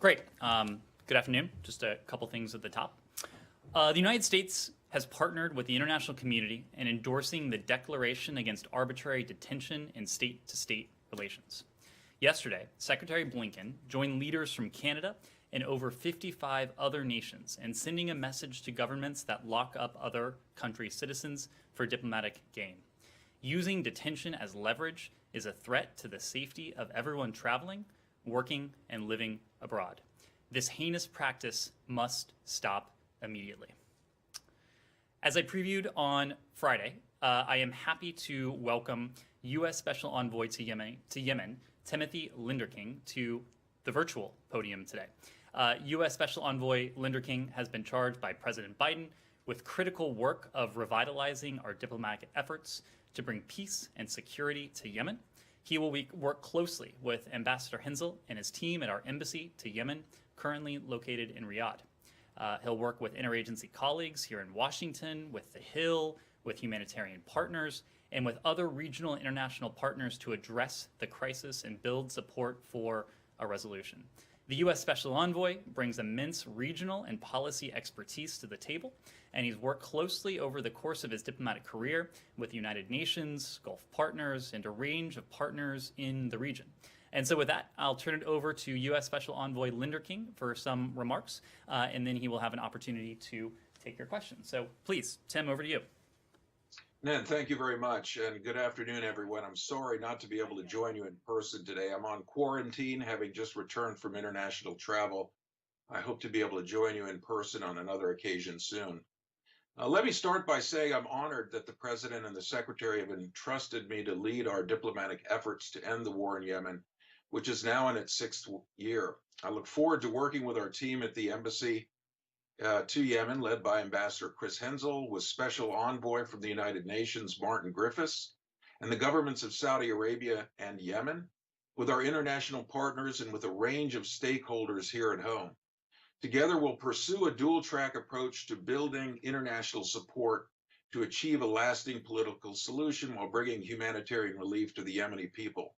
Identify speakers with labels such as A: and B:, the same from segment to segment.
A: Great. Good afternoon. Just a couple things at the top. The United States has partnered with the international community in endorsing the Declaration Against Arbitrary Detention in State-to-State Relations. Yesterday, Secretary Blinken joined leaders from Canada and over 55 other nations in sending a message to governments that lock up other countries' citizens for diplomatic gain. Using detention as leverage is a threat to the safety of everyone traveling, working, and living abroad. This heinous practice must stop immediately. As I previewed on Friday, I am happy to welcome U.S. Special Envoy to Yemen, Timothy Linderking, to the virtual podium today. U.S. Special Envoy Linderking has been charged by President Biden with critical work of revitalizing our diplomatic efforts to bring peace and security to Yemen. He will work closely with Ambassador Hensel and his team at our embassy to Yemen, currently located in Riyadh. He'll work with interagency colleagues here in Washington, with the Hill, with humanitarian partners, and with other regional and international partners to address the crisis and build support for a resolution. The U.S. Special Envoy brings immense regional and policy expertise to the table, and he's worked closely over the course of his diplomatic career with the United Nations, Gulf partners, and a range of partners in the region. And so with that, I'll turn it over to U.S. Special Envoy Linderking for some remarks, and then he will have an opportunity to take your questions. So please, Tim, over to you.
B: Ned, thank you very much, and good afternoon, everyone. I'm sorry not to be able to join you in person today. I'm on quarantine, having just returned from international travel. I hope to be able to join you in person on another occasion soon. Let me start by saying I'm honored that the President and the Secretary have entrusted me to lead our diplomatic efforts to end the war in Yemen, which is now in its 6th year. I look forward to working with our team at the embassy to Yemen, led by Ambassador Chris Hensel, with Special Envoy from the United Nations, Martin Griffiths, and the governments of Saudi Arabia and Yemen, with our international partners and with a range of stakeholders here at home. Together, we'll pursue a dual-track approach to building international support to achieve a lasting political solution while bringing humanitarian relief to the Yemeni people.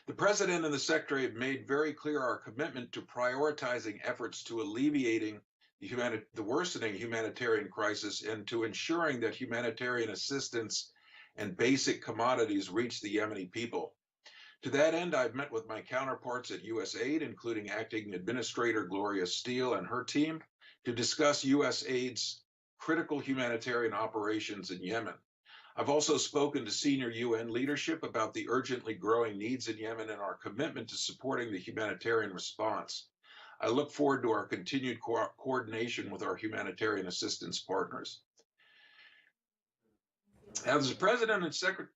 B: The President and the Secretary have made very clear our commitment to prioritizing efforts to alleviating the worsening humanitarian crisis and to ensuring that humanitarian assistance and basic commodities reach the Yemeni people. To that end, I've met with my counterparts at USAID, including Acting Administrator Gloria Steele and her team, to discuss USAID's critical humanitarian operations in Yemen. I've also spoken to senior UN leadership about the urgently growing needs in Yemen and our commitment to supporting the humanitarian response. I look forward to our continued coordination with our humanitarian assistance partners. As the President and Secretary...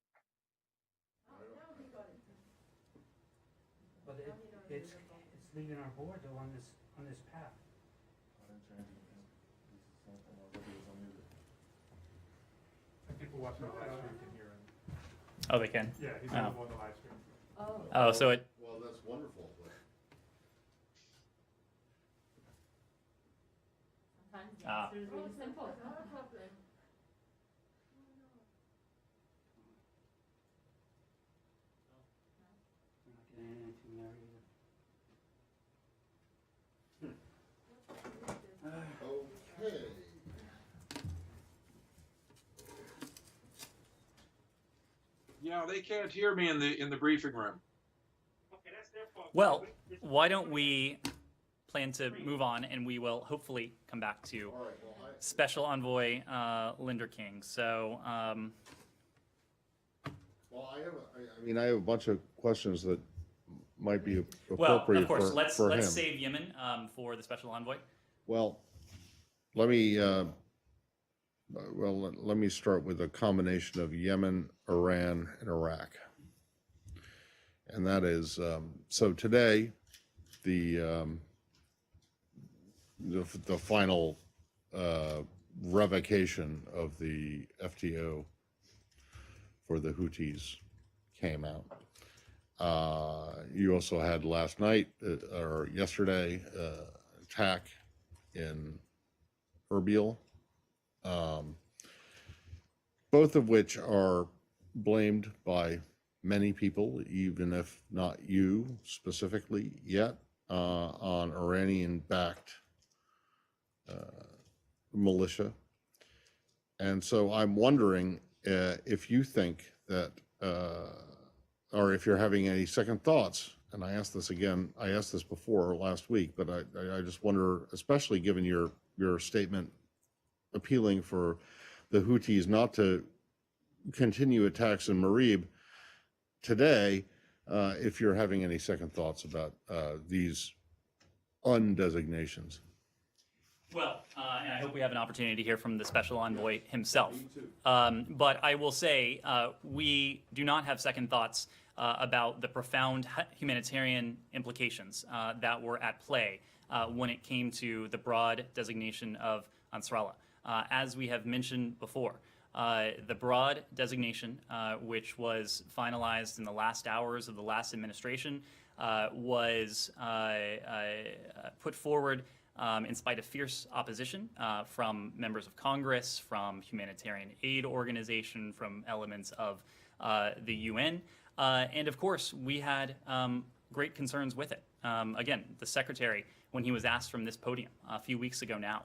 C: But it's leaving our board though on this path. I think we're watching the live stream can hear him.
A: Oh, they can?
C: Yeah, he's on the live stream.
A: Oh, so it...
D: Well, that's wonderful.
E: Sometimes the answer is really simple.
F: Not a problem.
C: We're not getting anything there either.
D: Okay.
B: Yeah, they can't hear me in the briefing room.
A: Well, why don't we plan to move on, and we will hopefully come back to
D: All right. Well,
A: Special Envoy Linderking. So,
D: I have a bunch of questions that might be
A: well,
D: appropriate
A: of course,
D: for
A: let's
D: him.
A: save Yemen for the Special Envoy.
D: Well, let me start with a combination of Yemen, Iran, and Iraq, and that is so today the final revocation of the FTO for the Houthis came out. You also had last night or yesterday attack in Erbil, both of which are blamed by many people, even if not you specifically yet. on Iranian-backed militia. And so I'm wondering if you think that, or if you're having any second thoughts. And I asked this again, I asked this before last week, but I just wonder, especially given your statement appealing for the Houthis not to continue attacks in Marib today, if you're having any second thoughts about these undesignations.
A: Well, and I hope we have an opportunity to hear from the special envoy himself. But I will say we do not have second thoughts about the profound humanitarian implications that were at play when it came to the broad designation of Ansarallah. As we have mentioned before, the broad designation, which was finalized in the last hours of the last administration, was put forward in spite of fierce opposition from members of Congress, from humanitarian aid organization, from elements of the UN. And of course, we had great concerns with it. Again, the secretary, when he was asked from this podium a few weeks ago now,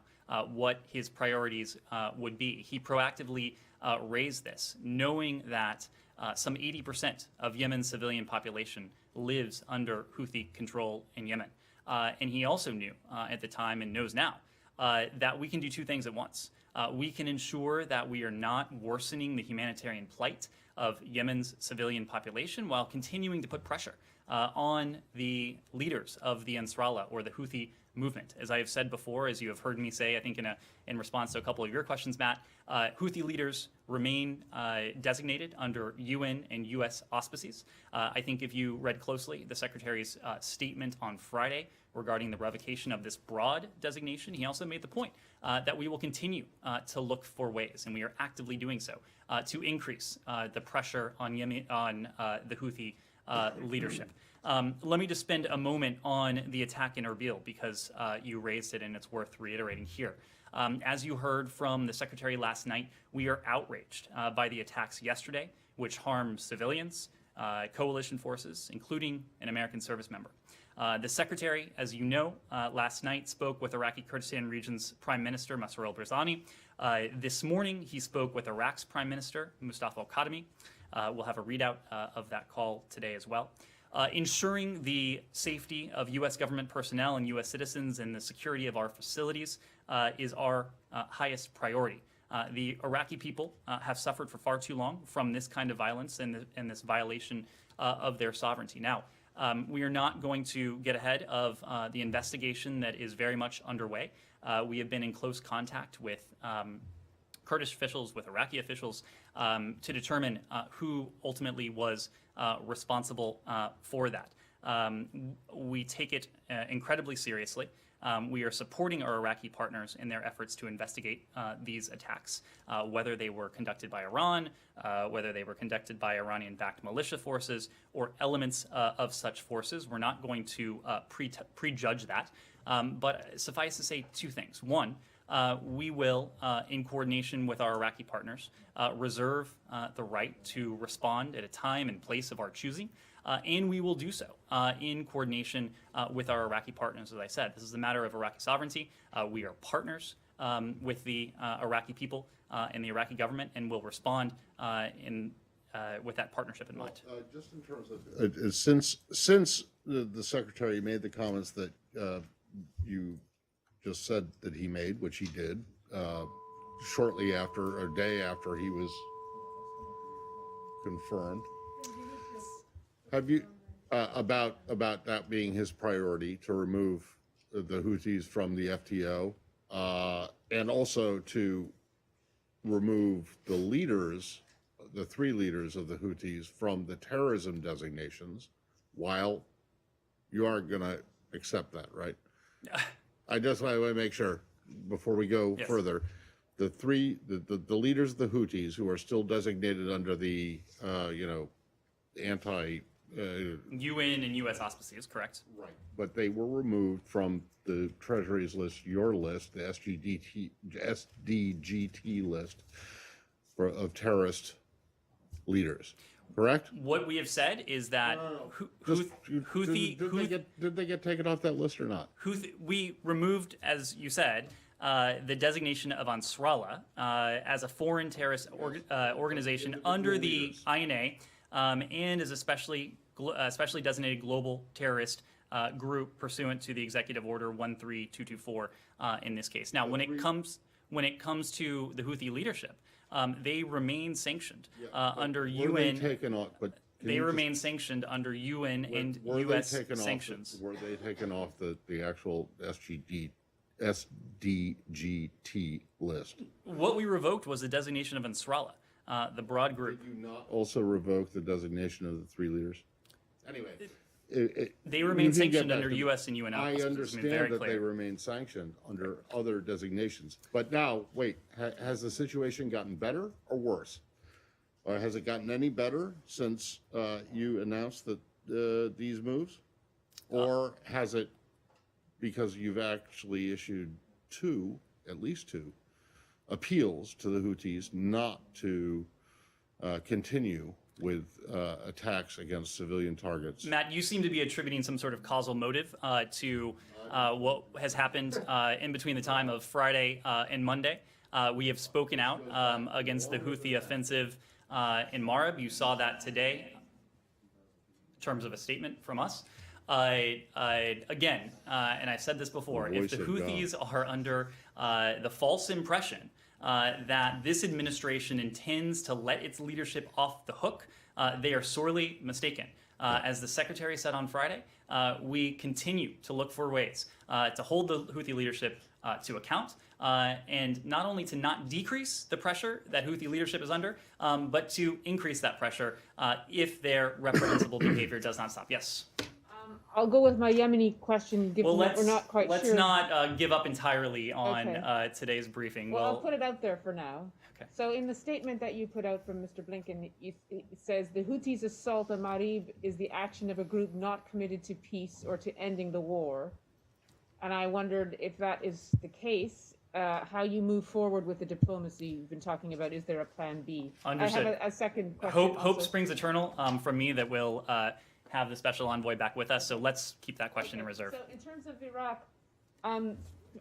A: what his priorities would be, he proactively raised this, knowing that some 80% of Yemen's civilian population lives under Houthi control in Yemen. And he also knew at the time, and knows now, that we can do two things at once. We can ensure that we are not worsening the humanitarian plight of Yemen's civilian population while continuing to put pressure on the leaders of the Ansarallah or the Houthi movement. As I have said before, as you have heard me say, I think in response to a couple of your questions, Matt, Houthi leaders remain designated under UN and US auspices. I think if you read closely the Secretary's statement on Friday regarding the revocation of this broad designation, he also made the point that we will continue to look for ways, and we are actively doing so, to increase the pressure on Yemen, on the Houthi leadership. Let me just spend a moment on the attack in Erbil because you raised it and it's worth reiterating here. As you heard from the Secretary last night, we are outraged by the attacks yesterday, which harmed civilians, coalition forces, including an American service member. The Secretary, as you know, last night spoke with Iraqi Kurdistan region's Prime Minister, Masroor al-Barzani. This morning, he spoke with Iraq's Prime Minister, Mustafa al-Kadhimi. We'll have a readout of that call today as well. Ensuring the safety of U.S. government personnel and U.S. citizens and the security of our facilities is our highest priority. The Iraqi people have suffered for far too long from this kind of violence and this violation of their sovereignty. Now, we are not going to get ahead of the investigation that is very much underway. We have been in close contact with Kurdish officials, with Iraqi officials, to determine who ultimately was responsible for that. We take it incredibly seriously. We are supporting our Iraqi partners in their efforts to investigate these attacks, whether they were conducted by Iran, whether they were conducted by Iranian-backed militia forces, or elements of such forces. We're not going to prejudge that. But suffice to say two things. One, we will, in coordination with our Iraqi partners, reserve the right to respond at a time and place of our choosing, and we will do so in coordination with our Iraqi partners. As I said, this is a matter of Iraqi sovereignty. We are partners with the Iraqi people and the Iraqi government, and will respond with that partnership in mind.
D: Just in terms of since the Secretary made the comments that you just said that he made, which he did, shortly after, or day after he was confirmed. Have you, about that being his priority, to remove the Houthis from the FTO, and also to remove the leaders, the three leaders of the Houthis from the terrorism designations, while you aren't going to accept that, right? I just want to make sure before we go further, the leaders of the Houthis who are still designated under the anti
A: UN and US auspices, correct?
D: Right, but they were removed from the Treasury's list, your list, the SDGT list of terrorist leaders. correct?
A: What we have said is that
D: Did they get taken off that list or not?
A: we removed, as you said, the designation of Ansarallah as a foreign terrorist organization under the INA and as a specially designated global terrorist group pursuant to the Executive Order 13224 in this case. Now, when it comes to the Houthi leadership, they remain sanctioned under UN.
D: Taken off, but
A: they remain sanctioned under UN and U.S. sanctions.
D: Were they taken off the actual SDGT list?
A: What we revoked was the designation of Ansarallah, the broad group.
D: Did you not also revoke the designation of the three leaders? Anyway,
A: they remain sanctioned under U.S. and UN.
D: I understand that they remain sanctioned under other designations. But now, wait, has the situation gotten better or worse? Or has it gotten any better since you announced that these moves? Or has it, because you've actually issued at least two, appeals to the Houthis not to continue with attacks against civilian targets?
A: Matt, you seem to be attributing some sort of causal motive to what has happened in between the time of Friday and Monday. We have spoken out against the Houthi offensive in Marib. You saw that today in terms of a statement from us. Again, and I've said this before, if the Houthis are under the false impression that this administration intends to let its leadership off the hook, they are sorely mistaken. As the Secretary said on Friday, we continue to look for ways to hold the Houthi leadership to account, and not only to not decrease the pressure that Houthi leadership is under, but to increase that pressure if their reprehensible behavior does not stop. Yes?
F: I'll go with my Yemeni question, given that we're not quite
A: let's
F: sure.
A: Let's not give up entirely on today's briefing.
F: Well, I'll put it out there for now.
A: Okay.
F: So in the statement that you put out from Mr. Blinken, it says the Houthis' assault on Marib is the action of a group not committed to peace or to ending the war. And I wondered if that is the case, how you move forward with the diplomacy you've been talking about. Is there a plan B?
A: Understood.
F: I have a second question.
A: Hope springs eternal from me that we'll have the special envoy back with us. So let's keep that question in reserve.
F: So in terms of Iraq,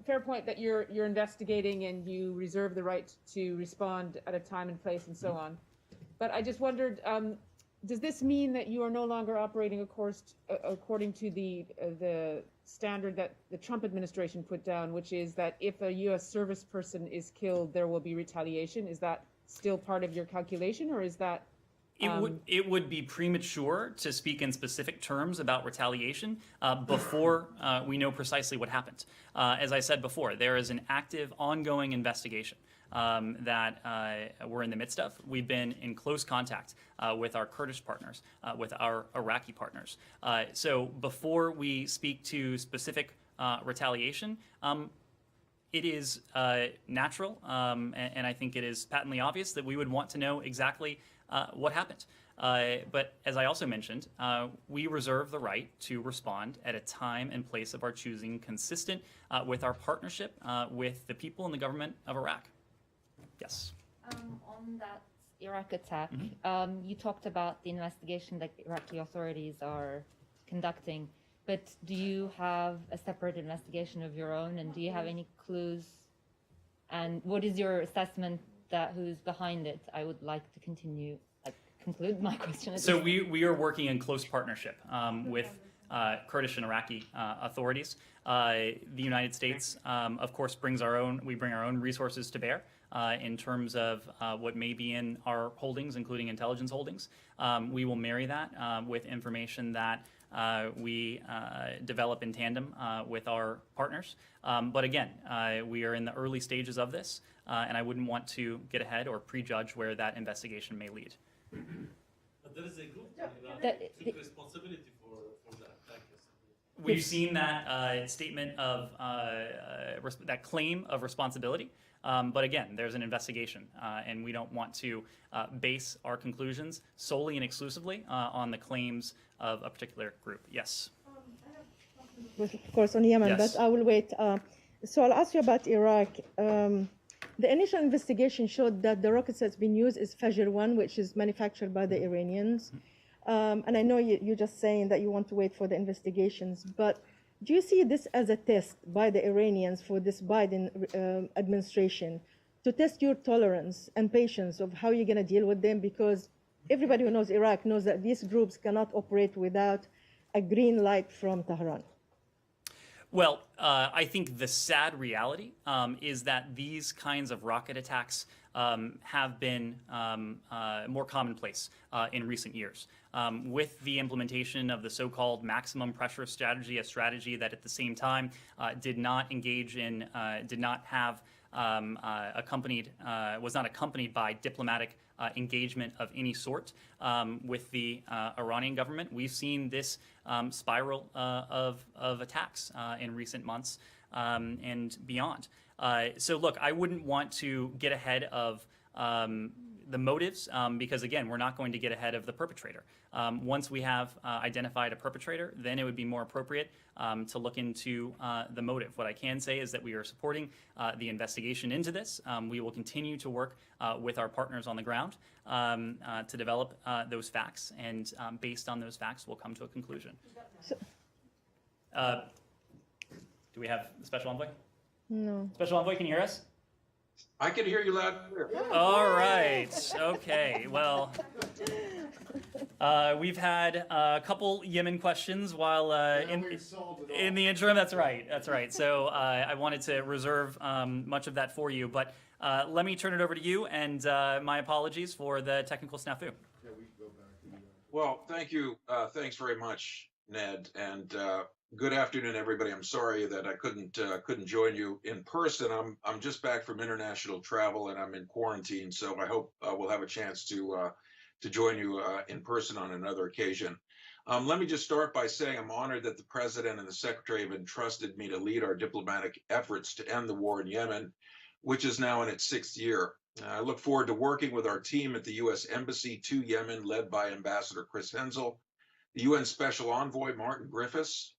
F: fair point that you're investigating and you reserve the right to respond at a time and place and so on. But I just wondered, does this mean that you are no longer operating, of course, according to the standard that the Trump administration put down, which is that if a U.S. service person is killed, there will be retaliation? Is that still part of your calculation, or is that?
A: It would be premature to speak in specific terms about retaliation before we know precisely what happened. As I said before, there is an active, ongoing investigation that we're in the midst of. We've been in close contact with our Kurdish partners, with our Iraqi partners. So before we speak to specific retaliation, it is natural, and I think it is patently obvious that we would want to know exactly what happened. But as I also mentioned, we reserve the right to respond at a time and place of our choosing consistent with our partnership with the people and the government of Iraq. Yes.
E: On that Iraq attack, you talked about the investigation that Iraqi authorities are conducting, but do you have a separate investigation of your own, and do you have any clues? And what is your assessment that who's behind it? I would like to conclude my question.
A: So we are working in close partnership with Kurdish and Iraqi authorities. The United States, of course, bring our own resources to bear in terms of what may be in our holdings, including intelligence holdings. We will marry that with information that we develop in tandem with our partners. But again, we are in the early stages of this, and I wouldn't want to get ahead or prejudge where that investigation may lead.
G: But there is a group that took responsibility for the attack yesterday.
A: We've seen that statement of that claim of responsibility. But again, there's an investigation, and we don't want to base our conclusions solely and exclusively on the claims of a particular group. Yes.
H: Of course, on Yemen,
A: Yes.
H: but I will wait. So I'll ask you about Iraq. The initial investigation showed that the rockets that's been used is Fajr-1, which is manufactured by the Iranians. And I know you're just saying that you want to wait for the investigations, but do you see this as a test by the Iranians for this Biden administration to test your tolerance and patience of how you're going to deal with them? Because everybody who knows Iraq knows that these groups cannot operate without a green light from Tehran.
A: Well, I think the sad reality is that these kinds of rocket attacks have been more commonplace in recent years. With the implementation of the so-called maximum pressure strategy, a strategy that at the same time did not engage in, did not have was not accompanied by diplomatic engagement of any sort with the Iranian government. We've seen this spiral of attacks in recent months and beyond. So look, I wouldn't want to get ahead of the motives because, again, we're not going to get ahead of the perpetrator. Once we have identified a perpetrator, then it would be more appropriate to look into the motive. What I can say is that we are supporting the investigation into this. We will continue to work with our partners on the ground to develop those facts, and based on those facts, we'll come to a conclusion. Do we have the Special Envoy?
H: No.
A: Special Envoy, can you hear us?
B: I can hear you loud and clear.
A: All right. Okay. Well, we've had a couple Yemen questions while in the interim. That's right. That's right. So I wanted to reserve much of that for you, but let me turn it over to you. And my apologies for the technical snafu.
B: Well, thank you. Thanks very much, Ned. And good afternoon, everybody. I'm sorry that I couldn't join you in person. I'm just back from international travel and I'm in quarantine, so I hope we'll have a chance to join you in person on another occasion. Let me just start by saying I'm honored that the President and the Secretary have entrusted me to lead our diplomatic efforts to end the war in Yemen, which is now in its 6th year. I look forward to working with our team at the U.S. Embassy to Yemen, led by Ambassador Chris Hensel, the UN Special Envoy Martin Griffiths,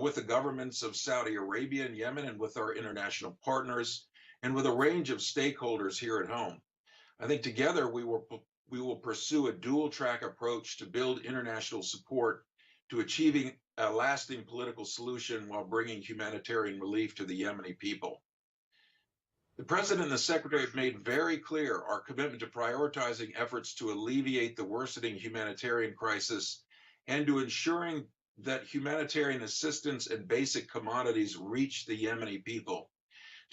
B: with the governments of Saudi Arabia and Yemen, and with our international partners, and with a range of stakeholders here at home. I think together we will pursue a dual-track approach to build international support to achieving a lasting political solution while bringing humanitarian relief to the Yemeni people. The President and the Secretary have made very clear our commitment to prioritizing efforts to alleviate the worsening humanitarian crisis and to ensuring that humanitarian assistance and basic commodities reach the Yemeni people.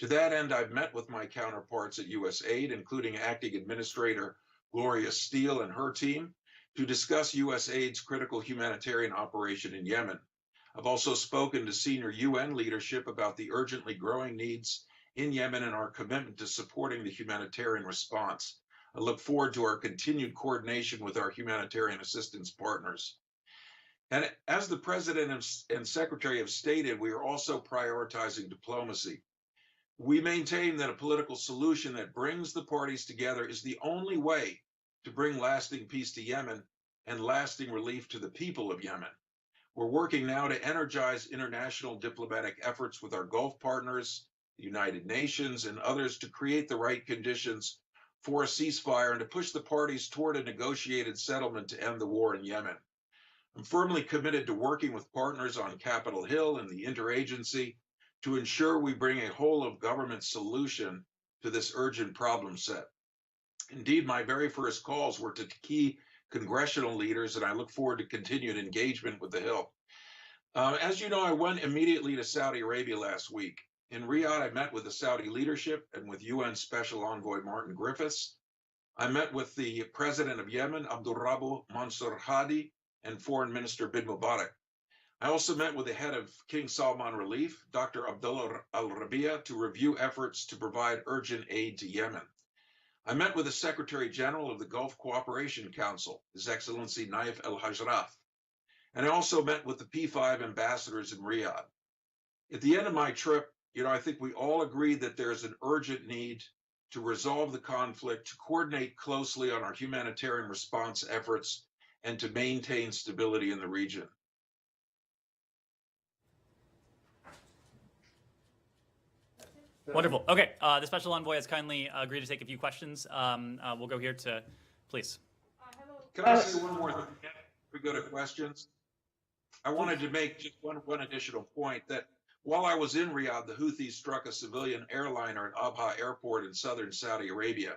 B: To that end, I've met with my counterparts at USAID, including Acting Administrator Gloria Steele and her team, to discuss USAID's critical humanitarian operation in Yemen. I've also spoken to senior UN leadership about the urgently growing needs in Yemen and our commitment to supporting the humanitarian response. I look forward to our continued coordination with our humanitarian assistance partners. And as the President and Secretary have stated, we are also prioritizing diplomacy. We maintain that a political solution that brings the parties together is the only way to bring lasting peace to Yemen and lasting relief to the people of Yemen. We're working now to energize international diplomatic efforts with our Gulf partners, the United Nations, and others to create the right conditions for a ceasefire and to push the parties toward a negotiated settlement to end the war in Yemen. I'm firmly committed to working with partners on Capitol Hill and the interagency to ensure we bring a whole-of-government solution to this urgent problem set. Indeed, my very first calls were to key congressional leaders, and I look forward to continued engagement with the Hill. As you know, I went immediately to Saudi Arabia last week. In Riyadh, I met with the Saudi leadership and with UN Special Envoy Martin Griffiths. I met with the President of Yemen, Abdul Rabbu Mansour Hadi, and Foreign Minister bin Mubarak. I also met with the head of King Salman Relief, Dr. Abdullah Al-Rabia, to review efforts to provide urgent aid to Yemen. I met with the Secretary General of the Gulf Cooperation Council, His Excellency Naif El-Hajraf, and I also met with the P5 ambassadors in Riyadh. At the end of my trip, I think we all agree that there's an urgent need to resolve the conflict, to coordinate closely on our humanitarian response efforts, and to maintain stability in the region.
A: Wonderful. Okay, the special envoy has kindly agreed to take a few questions. We'll go here to, please.
B: Can I say one more thing before we go to questions? I wanted to make just one additional point that while I was in Riyadh, the Houthis struck a civilian airliner at Abha Airport in southern Saudi Arabia.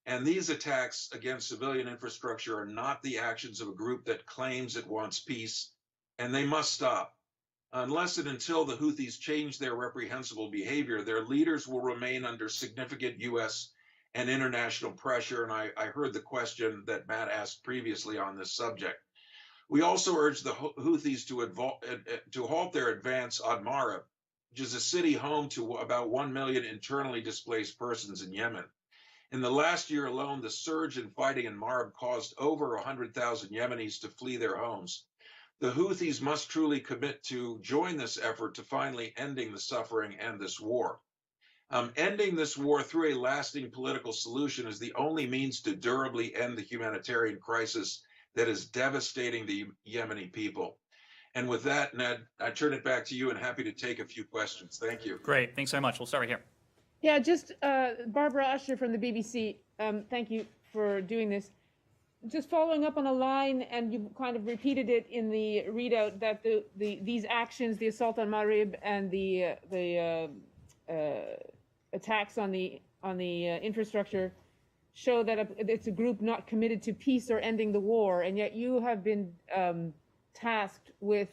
B: And these attacks against civilian infrastructure are not the actions of a group that claims it wants peace, and they must stop. Unless and until the Houthis change their reprehensible behavior, their leaders will remain under significant U.S. and international pressure. And I heard the question that Matt asked previously on this subject. We also urge the Houthis to halt their advance on Marib, which is a city home to about 1 million internally displaced persons in Yemen. In the last year alone, the surge in fighting in Marib caused over 100,000 Yemenis to flee their homes. The Houthis must truly commit to join this effort to finally ending the suffering and this war. Ending this war through a lasting political solution is the only means to durably end the humanitarian crisis that is devastating the Yemeni people. And with that, Ned, I turn it back to you and happy to take a few questions. Thank you.
A: Great. Thanks very much. We'll start right here.
F: Yeah, just Barbara Usher from the BBC. Thank you for doing this. Just following up on a line, and you kind of repeated it in the readout, that these actions, the assault on Marib and the attacks on the infrastructure, show that it's a group not committed to peace or ending the war, and yet you have been tasked with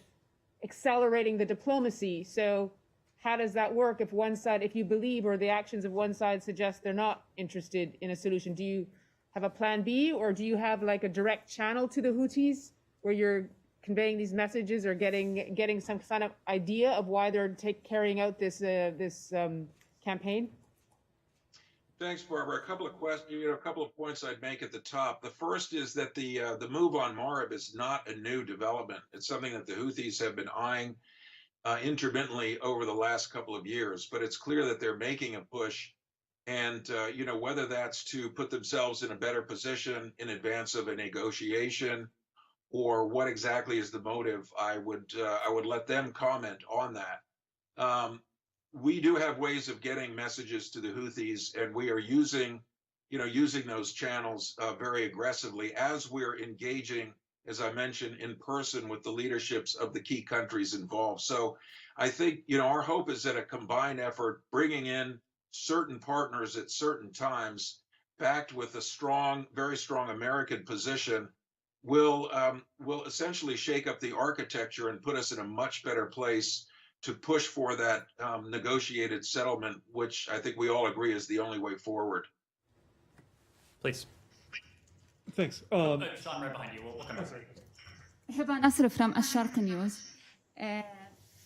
F: accelerating the diplomacy. So how does that work if one side, if you believe, or the actions of one side suggest they're not interested in a solution? Do you have a plan B, or do you have like a direct channel to the Houthis where you're conveying these messages or getting some kind of idea of why they're carrying out this campaign?
B: Thanks, Barbara. A couple of questions, a couple of points I'd make at the top. The first is that the move on Marib is not a new development. It's something that the Houthis have been eyeing intermittently over the last couple of years, but it's clear that they're making a push. And, whether that's to put themselves in a better position in advance of a negotiation or what exactly is the motive, I would let them comment on that. We do have ways of getting messages to the Houthis, and we are using those channels very aggressively as we're engaging, as I mentioned, in person with the leaderships of the key countries involved. So I think, our hope is that a combined effort, bringing in certain partners at certain times, backed with a very strong American position, will essentially shake up the architecture and put us in a much better place to push for that negotiated settlement, which I think we all agree is the only way forward.
A: Please.
C: Thanks.
A: Sean, right behind you. We'll come back.
I: Hiba Nasr from Asharq News.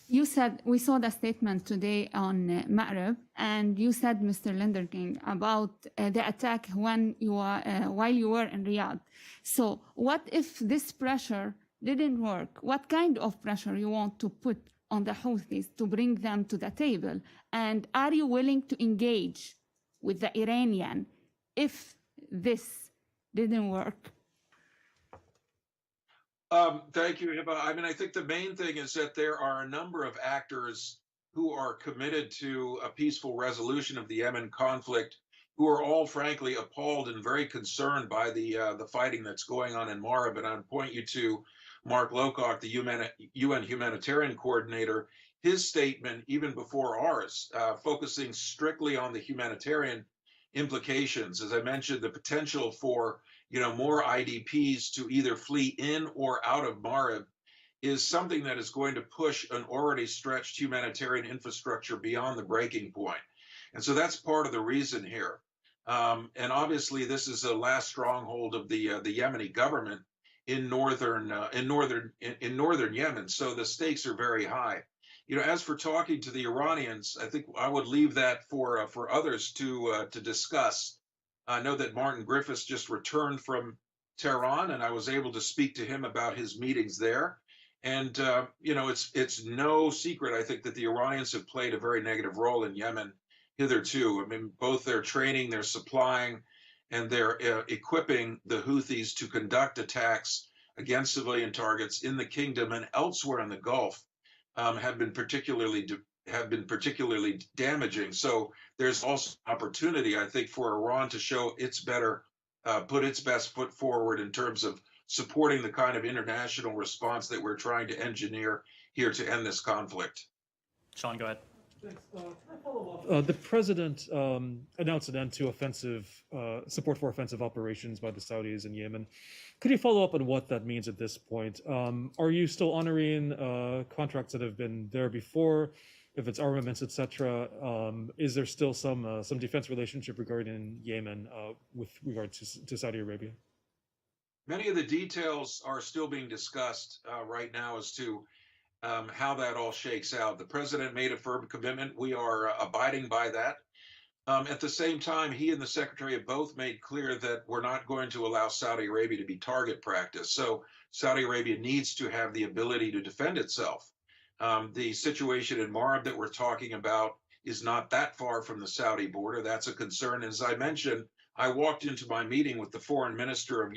I: You said, we saw the statement today on Ma'rib, and you said, Mr. Linderking, about the attack when while you were in Riyadh. So what if this pressure didn't work? What kind of pressure you want to put on the Houthis to bring them to the table? And are you willing to engage with the Iranian if this didn't work?
B: Thank you, Hiba. I think the main thing is that there are a number of actors who are committed to a peaceful resolution of the Yemen conflict, who are all frankly appalled and very concerned by the fighting that's going on in Marib. And I'd point you to Mark Lowcock, the UN humanitarian coordinator, his statement even before ours, focusing strictly on the humanitarian implications. As I mentioned, the potential for more IDPs to either flee in or out of Marib is something that is going to push an already stretched humanitarian infrastructure beyond the breaking point. And so that's part of the reason here. And obviously, this is the last stronghold of the Yemeni government in northern Yemen. So the stakes are very high. As for talking to the Iranians, I think I would leave that for others to discuss. I know that Martin Griffiths just returned from Tehran, and I was able to speak to him about his meetings there. And it's no secret, I think, that the Iranians have played a very negative role in Yemen hitherto. Both their training, their supplying, and their equipping the Houthis to conduct attacks against civilian targets in the kingdom and elsewhere in the Gulf have been particularly have been particularly damaging. So there's also opportunity, I think, for Iran to show put its best foot forward in terms of supporting the kind of international response that we're trying to engineer here to end this conflict.
A: Sean, go ahead.
C: Thanks. Can I follow up? The president announced an end to support for offensive operations by the Saudis in Yemen. Could you follow up on what that means at this point? Are you still honoring contracts that have been there before? If it's armaments, etc., is there still some defense relationship regarding Yemen with regard to Saudi Arabia?
B: Many of the details are still being discussed right now as to how that all shakes out. The president made a firm commitment. We are abiding by that. At the same time, he and the secretary have both made clear that we're not going to allow Saudi Arabia to be target practice. So Saudi Arabia needs to have the ability to defend itself. The situation in Marib that we're talking about is not that far from the Saudi border. That's a concern. As I mentioned, I walked into my meeting with the foreign minister of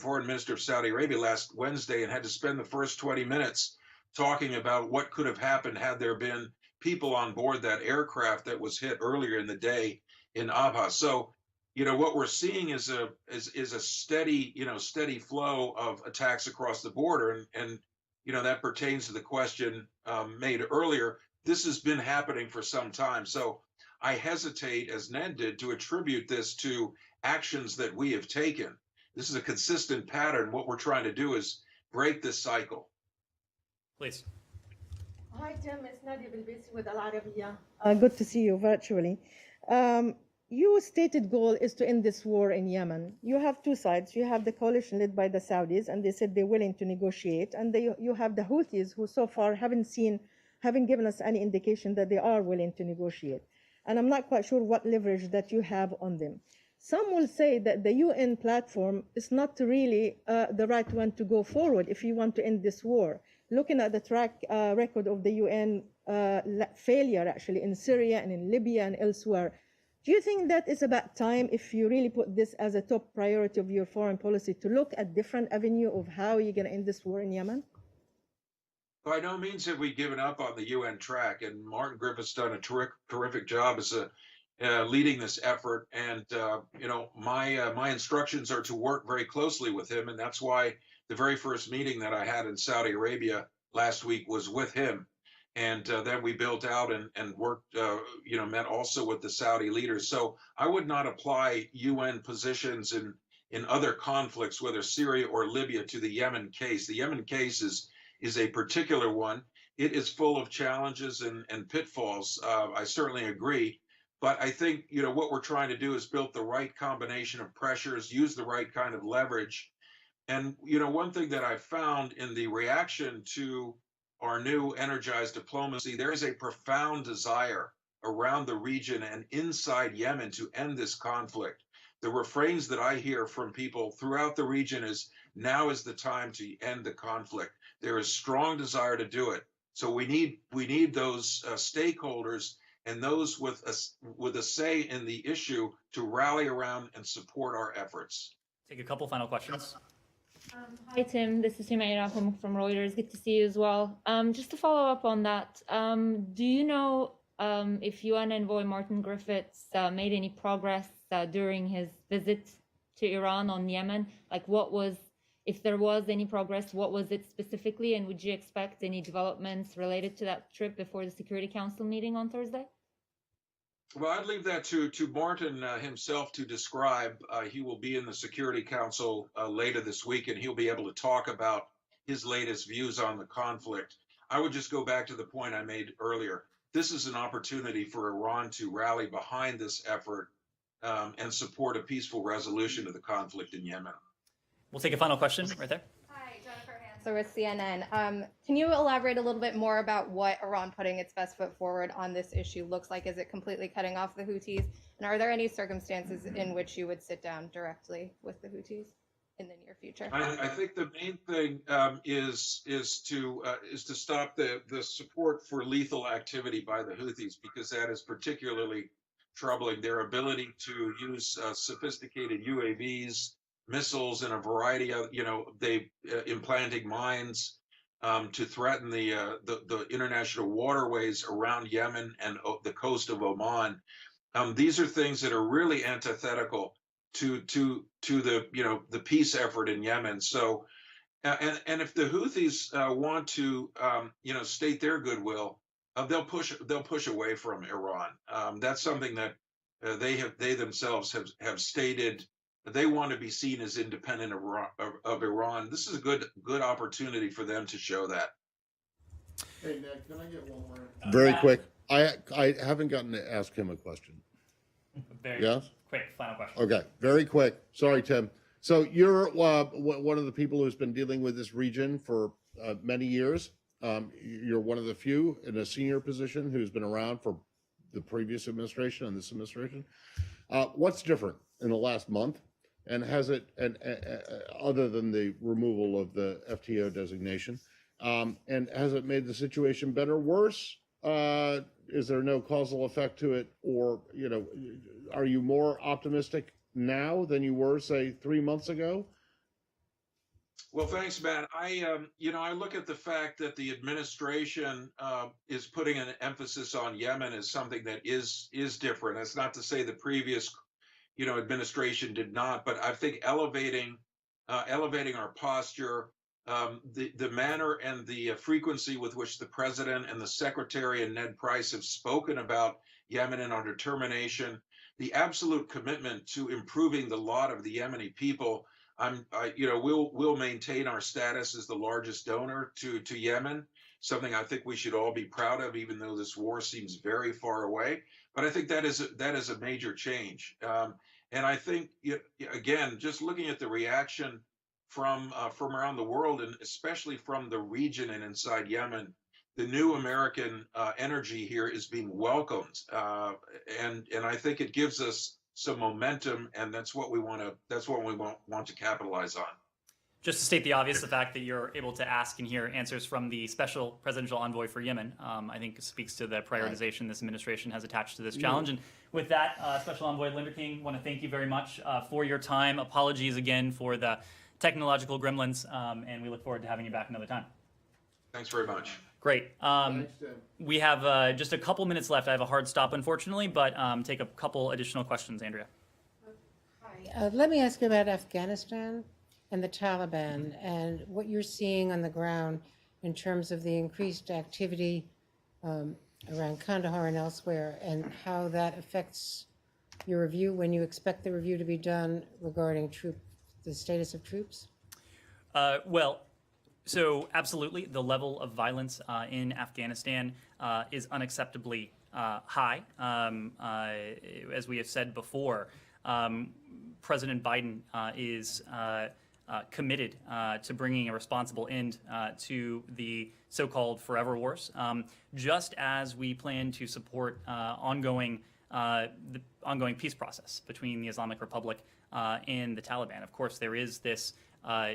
B: foreign minister of Saudi Arabia last Wednesday and had to spend the first 20 minutes talking about what could have happened had there been people on board that aircraft that was hit earlier in the day in Abha. So, what we're seeing is a steady flow of attacks across the border. And that pertains to the question made earlier. This has been happening for some time. So I hesitate, as Ned did, to attribute this to actions that we have taken. This is a consistent pattern. What we're trying to do is break this cycle.
A: Please.
H: Hi, Tim. It's Nadia Bilbisi with Al Arabiya. Good to see you virtually. Your stated goal is to end this war in Yemen. You have two sides. You have the coalition led by the Saudis, and they said they're willing to negotiate. And you have the Houthis, who so far haven't given us any indication that they are willing to negotiate. And I'm not quite sure what leverage that you have on them. Some will say that the UN platform is not really the right one to go forward if you want to end this war. Looking at the track record of the UN failure, actually, in Syria and in Libya and elsewhere, do you think that it's about time, if you really put this as a top priority of your foreign policy, to look at different avenue of how you're going to end this war in Yemen?
B: By no means have we given up on the UN track, and Martin Griffith's done a terrific job as leading this effort. And my instructions are to work very closely with him, and that's why the very first meeting that I had in Saudi Arabia last week was with him. And then we built out and worked, met also with the Saudi leaders. So I would not apply UN positions in other conflicts, whether Syria or Libya, to the Yemen case. The Yemen case is a particular one. It is full of challenges and pitfalls. I certainly agree. But I think, what we're trying to do is build the right combination of pressures, use the right kind of leverage. And, one thing that I found in the reaction to our new energized diplomacy, there is a profound desire around the region and inside Yemen to end this conflict. The refrains that I hear from people throughout the region is, now is the time to end the conflict. There is strong desire to do it. So we need those stakeholders and those with a say in the issue to rally around and support our efforts.
A: Take a couple final questions.
E: Hi, Tim. This is Humaira from Reuters. Good to see you as well. Just to follow up on that, do you know if UN envoy Martin Griffiths made any progress during his visit to Iran on Yemen? Like, if there was any progress, what was it specifically? And would you expect any developments related to that trip before the Security Council meeting on Thursday?
B: Well, I'd leave that to Martin himself to describe. He will be in the Security Council later this week, and he'll be able to talk about his latest views on the conflict. I would just go back to the point I made earlier. This is an opportunity for Iran to rally behind this effort and support a peaceful resolution of the conflict in Yemen.
A: We'll take a final question right there.
J: With CNN. Can you elaborate a little bit more about what Iran putting its best foot forward on this issue looks like? Is it completely cutting off the Houthis? And are there any circumstances in which you would sit down directly with the Houthis in the near future?
B: I think the main thing is to stop the support for lethal activity by the Houthis, because that is particularly troubling. Their ability to use sophisticated UAVs, missiles, and a variety of, they implanting mines. to threaten the international waterways around Yemen and the coast of Oman. These are things that are really antithetical to the the peace effort in Yemen. So, and if the Houthis want to state their goodwill, they'll push away from Iran. That's something that they themselves have stated. They want to be seen as independent of Iran. This is a good opportunity for them to show that.
D: Hey, Ned, can I get one more? Very quick. I haven't gotten to ask him a question.
A: Very
D: Yes?
A: quick, final question.
D: Okay, very quick. Sorry, Tim. So you're one of the people who's been dealing with this region for many years. You're one of the few in a senior position who's been around for the previous administration and this administration. What's different in the last month? And has it, other than the removal of the FTO designation, and has it made the situation better, worse? Is there no causal effect to it? Or, are you more optimistic now than you were, say, 3 months ago?
B: Well, thanks, Matt. I look at the fact that the administration is putting an emphasis on Yemen as something that is different. That's not to say the previous, administration did not, but I think elevating our posture, the manner and the frequency with which the president and the secretary and Ned Price have spoken about Yemen and our determination, the absolute commitment to improving the lot of the Yemeni people. We'll maintain our status as the largest donor to Yemen, something I think we should all be proud of, even though this war seems very far away. But I think that is a major change. And I think, again, just looking at the reaction from around the world, and especially from the region and inside Yemen, the new American energy here is being welcomed, and I think it gives us some momentum, and that's what we want to capitalize on.
A: Just to state the obvious, the fact that you're able to ask and hear answers from the special presidential envoy for Yemen, I think speaks to the prioritization this administration has attached to this challenge. And with that, Special Envoy Linder King, want to thank you very much for your time. Apologies again for the technological gremlins, and we look forward to having you back another time.
B: Thanks very much.
A: Great.
D: Thanks, Tim.
A: We have just a couple minutes left. I have a hard stop, unfortunately, but take a couple additional questions, Andrea.
K: Hi. Let me ask you about Afghanistan and the Taliban and what you're seeing on the ground in terms of the increased activity around Kandahar and elsewhere, and how that affects your review, when you expect the review to be done regarding the status of troops?
A: So absolutely, the level of violence in Afghanistan is unacceptably high. As we have said before, President Biden is committed to bringing a responsible end to the so-called forever wars, just as we plan to support the ongoing peace process between the Islamic Republic and the Taliban. Of course, there is this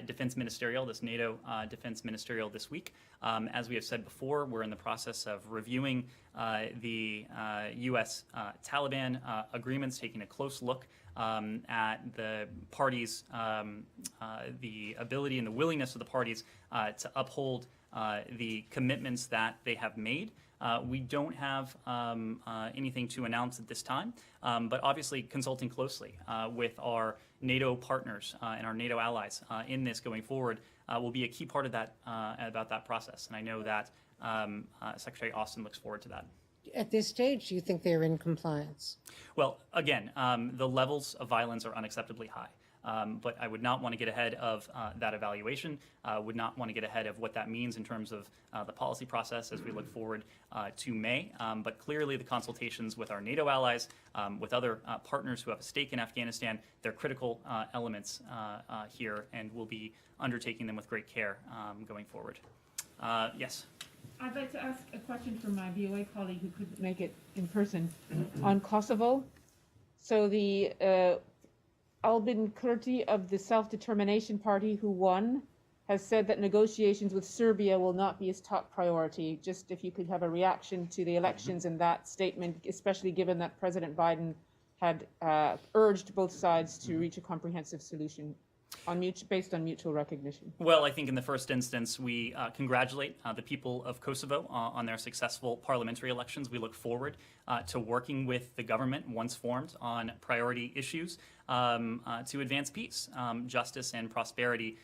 A: defense ministerial, this NATO defense ministerial this week. As we have said before, we're in the process of reviewing the U.S. Taliban agreements, taking a close look at the parties, the ability and the willingness of the parties to uphold the commitments that they have made. We don't have anything to announce at this time, but obviously consulting closely with our NATO partners and our NATO allies in this going forward will be a key part of that about that process. And I know that Secretary Austin looks forward to that.
K: At this stage, do you think they're in compliance?
A: Well, again, the levels of violence are unacceptably high. But I would not want to get ahead of that evaluation, would not want to get ahead of what that means in terms of the policy process as we look forward to May. But clearly the consultations with our NATO allies, with other partners who have a stake in Afghanistan, they're critical elements here, and we'll be undertaking them with great care going forward. Yes?
F: I'd like to ask a question from my VOA colleague who couldn't make it in person on Kosovo. So the Albin Kurti of the Self-Determination Party, who won, has said that negotiations with Serbia will not be his top priority. Just if you could have a reaction to the elections and that statement, especially given that President Biden had urged both sides to reach a comprehensive solution. based on mutual recognition?
A: Well, I think in the first instance, we congratulate the people of Kosovo on their successful parliamentary elections. We look forward to working with the government once formed on priority issues to advance peace, justice, and prosperity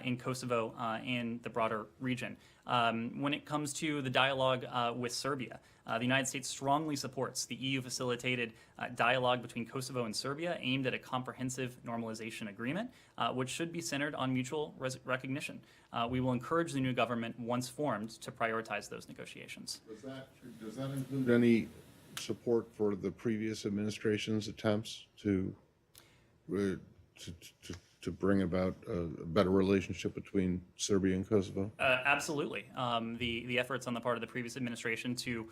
A: in Kosovo and the broader region. When it comes to the dialogue with Serbia, the United States strongly supports the EU-facilitated dialogue between Kosovo and Serbia aimed at a comprehensive normalization agreement, which should be centered on mutual recognition. We will encourage the new government, once formed, to prioritize those negotiations.
D: Does that include any support for the previous administration's attempts to bring about a better relationship between Serbia and Kosovo?
A: Absolutely. The efforts on the part of the previous administration to,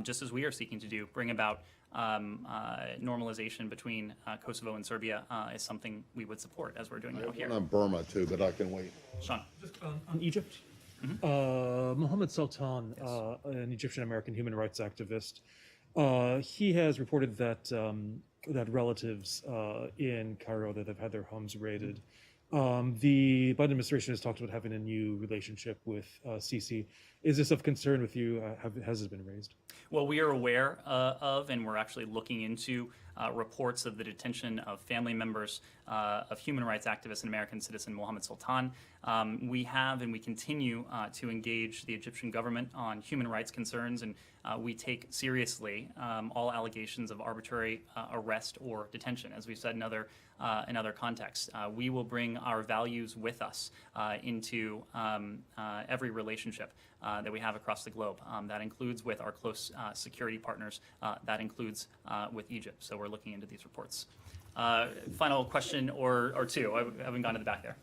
A: just as we are seeking to do, bring about normalization between Kosovo and Serbia is something we would support, as we're doing now here.
D: On Burma too, but I can wait.
A: Sean.
C: Just on Egypt, Mohammed Sultan, an Egyptian-American human rights activist, he has reported that that relatives in Cairo that have had their homes raided. The Biden administration has talked about having a new relationship with Sisi. Is this of concern with you? Has it been raised?
A: Well, we are aware of, and we're actually looking into reports of the detention of family members of human rights activist and American citizen Mohammed Sultan. We have and we continue to engage the Egyptian government on human rights concerns, and we take seriously all allegations of arbitrary arrest or detention. As we've said in other contexts, we will bring our values with us into every relationship that we have across the globe. That includes with our close security partners. That includes with Egypt. So we're looking into these reports. Final question or two. I haven't gone to the back there.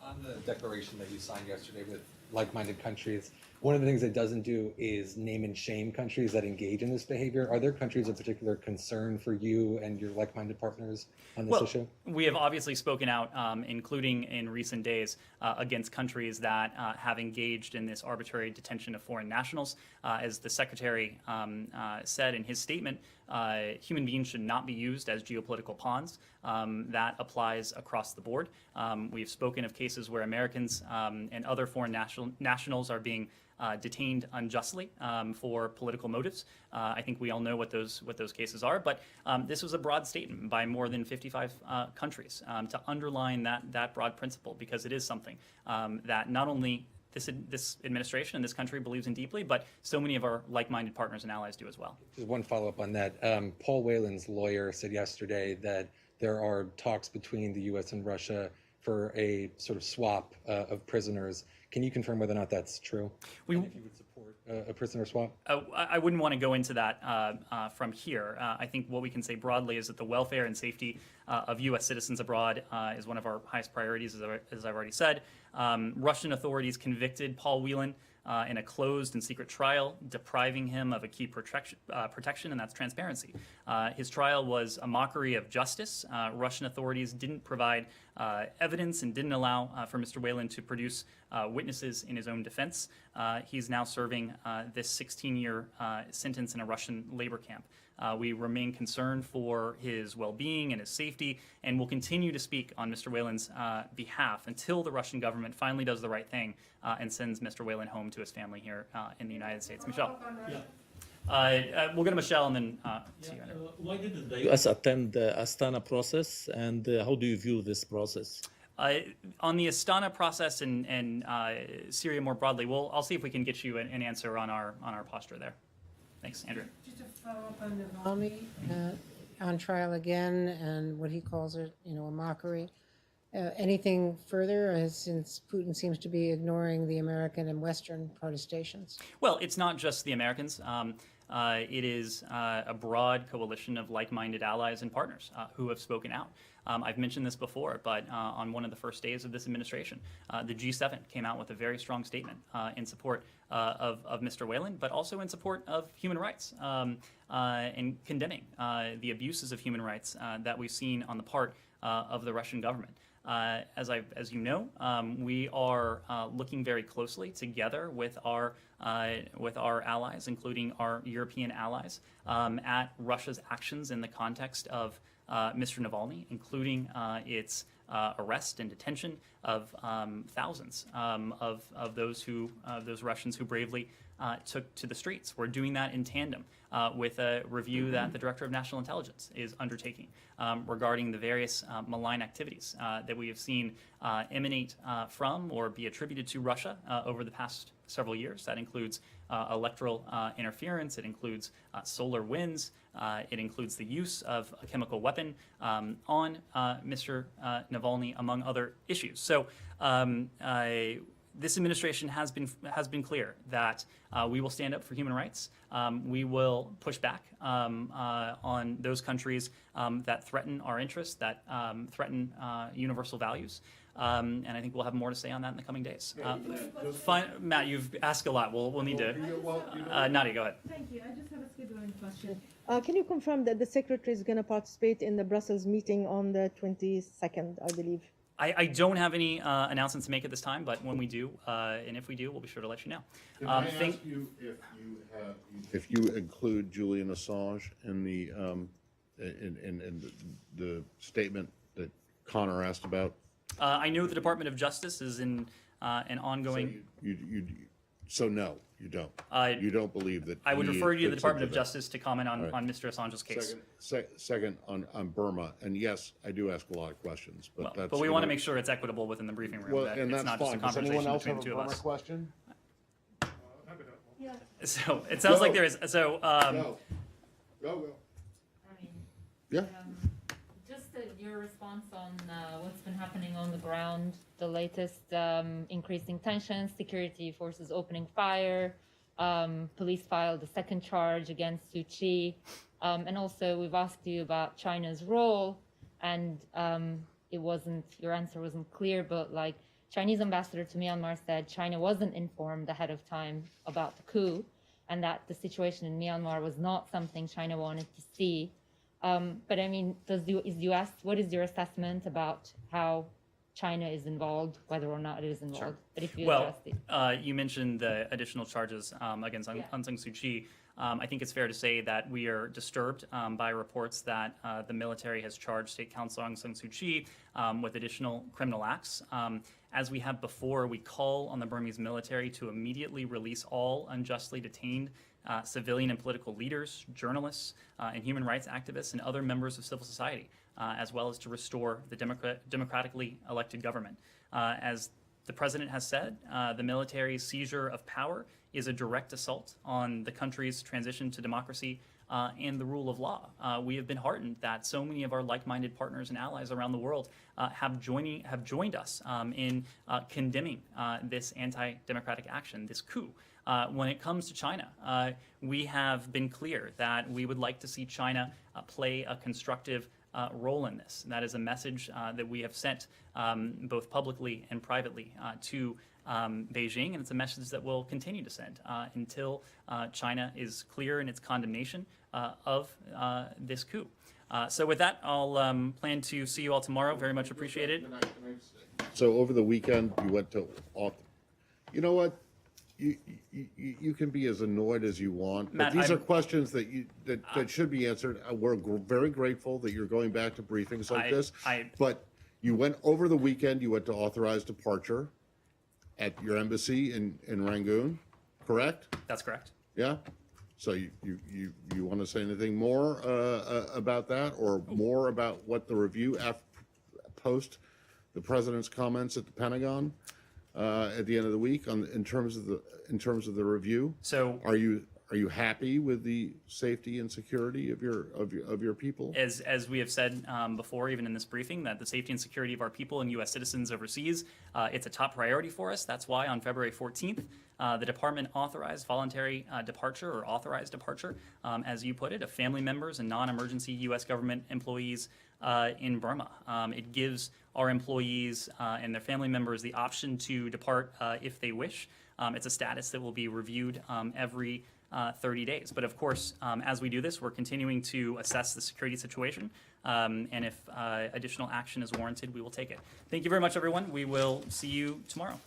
L: On the declaration that you signed yesterday with like-minded countries, one of the things it doesn't do is name and shame countries that engage in this behavior. Are there countries of particular concern for you and your like-minded partners on this issue?
A: We have obviously spoken out, including in recent days, against countries that have engaged in this arbitrary detention of foreign nationals. As the Secretary said in his statement, human beings should not be used as geopolitical pawns. That applies across the board. We've spoken of cases where Americans and other foreign nationals are being detained unjustly for political motives. I think we all know what those cases are, but this was a broad statement by more than 55 countries to underline that broad principle, because it is something that not only this administration and this country believes in deeply, but so many of our like-minded partners and allies do as well.
L: Just one follow-up on that. Paul Whelan's lawyer said yesterday that there are talks between the U.S. and Russia for a sort of swap of prisoners. Can you confirm whether or not that's true? And if you would support a prisoner swap?
A: I wouldn't want to go into that from here. I think what we can say broadly is that the welfare and safety of U.S. citizens abroad is one of our highest priorities, as I've already said. Russian authorities convicted Paul Whelan in a closed and secret trial, depriving him of a key protection, and that's transparency. His trial was a mockery of justice. Russian authorities didn't provide evidence and didn't allow for Mr. Whelan to produce witnesses in his own defense. He's now serving this 16-year sentence in a Russian labor camp. We remain concerned for his well-being and his safety, and will continue to speak on Mr. Whelan's behalf until the Russian government finally does the right thing and sends Mr. Whelan home to his family here in the United States. Michelle. Yeah. We'll go to Michelle and then see you.
G: Why didn't the U.S. attend the Astana process, and how do you view this process?
A: On the Astana process and Syria more broadly, I'll see if we can get you an answer on our posture there. Thanks, Andrew.
K: Just to follow up on Navalny, on trial again, and what he calls it, a mockery. Anything further, since Putin seems to be ignoring the American and Western protestations?
A: Well, it's not just the Americans. It is a broad coalition of like-minded allies and partners who have spoken out. I've mentioned this before, but on one of the first days of this administration, the G7 came out with a very strong statement in support of Mr. Whelan, but also in support of human rights and condemning the abuses of human rights that we've seen on the part of the Russian government. As you know, we are looking very closely together with our allies, including our European allies, at Russia's actions in the context of Mr. Navalny, including its arrest and detention of thousands of those Russians who bravely took to the streets. We're doing that in tandem with a review that the Director of National Intelligence is undertaking regarding the various malign activities that we have seen emanate from or be attributed to Russia over the past several years. That includes electoral interference, it includes solar winds, it includes the use of a chemical weapon on Mr. Navalny, among other issues. So this administration has been clear that we will stand up for human rights. We will push back on those countries that threaten our interests, that threaten universal values. And I think we'll have more to say on that in the coming days. Matt, you've asked a lot. We'll need to. Nadia, go ahead.
H: Thank you. I just have a scheduling question. Can you confirm that the Secretary is going to participate in the Brussels meeting on the 22nd, I believe?
A: I don't have any announcements to make at this time, but when we do, and if we do, we'll be sure to let you know.
D: Can I ask you if you include Julian Assange in the statement that Connor asked about?
A: I know the Department of Justice is in an ongoing.
D: So no, you don't. You don't believe that.
A: I would refer you to the Department of Justice to comment on Mr. Assange's case.
D: Second on Burma, and yes, I do ask a lot of questions, but
A: but we want to make sure it's equitable within the briefing room.
D: Well,
A: that
D: and
A: it's
D: that's
A: not
D: fine.
A: just a
D: Does anyone
A: conversation
D: else
A: between
D: have
A: the
D: a
A: two of
D: Burma
A: us.
D: question?
A: So it sounds like there is. So
D: Go.
E: I mean,
D: Yeah.
E: just your response on what's been happening on the ground, the latest increasing tensions, security forces opening fire, police filed a second charge against Suu Kyi, and also we've asked you about China's role, and your answer wasn't clear, but like Chinese ambassador to Myanmar said China wasn't informed ahead of time about the coup, and that the situation in Myanmar was not something China wanted to see. But I mean, what is your assessment about how China is involved, whether or not it is involved?
A: Sure.
E: But if you
A: well,
E: address it.
A: you mentioned the additional charges against Aung San Suu Kyi. I think it's fair to say that we are disturbed by reports that the military has charged State Counsel Aung San Suu Kyi with additional criminal acts. As we have before, we call on the Burmese military to immediately release all unjustly detained civilian and political leaders, journalists, and human rights activists, and other members of civil society, as well as to restore the democratically elected government. As the president has said, the military's seizure of power is a direct assault on the country's transition to democracy and the rule of law. We have been heartened that so many of our like-minded partners and allies around the world have joined us in condemning this anti-democratic action, this coup. When it comes to China, we have been clear that we would like to see China play a constructive role in this. That is a message that we have sent both publicly and privately to Beijing, and it's a message that we'll continue to send until China is clear in its condemnation of this coup. So with that, I'll plan to see you all tomorrow. Very much appreciated.
D: So over the weekend, you went to. You know what? You can be as annoyed as you want,
A: Matt,
D: but these are questions that should be answered. We're very grateful that you're going back to briefings like this. But you went over the weekend. You went to authorized departure at your embassy in Rangoon, correct?
A: That's correct.
D: Yeah. So you want to say anything more about that, or more about what the review post the president's comments at the Pentagon at the end of the week in terms of the review?
A: So
D: are you happy with the safety and security of your people?
A: As we have said before, even in this briefing, that the safety and security of our people and U.S. citizens overseas, it's a top priority for us. That's why on February 14th, the department authorized voluntary departure, or authorized departure, as you put it, of family members and non-emergency U.S. government employees in Burma. It gives our employees and their family members the option to depart if they wish. It's a status that will be reviewed every 30 days. But of course, as we do this, we're continuing to assess the security situation. And if additional action is warranted, we will take it. Thank you very much, everyone. We will see you tomorrow.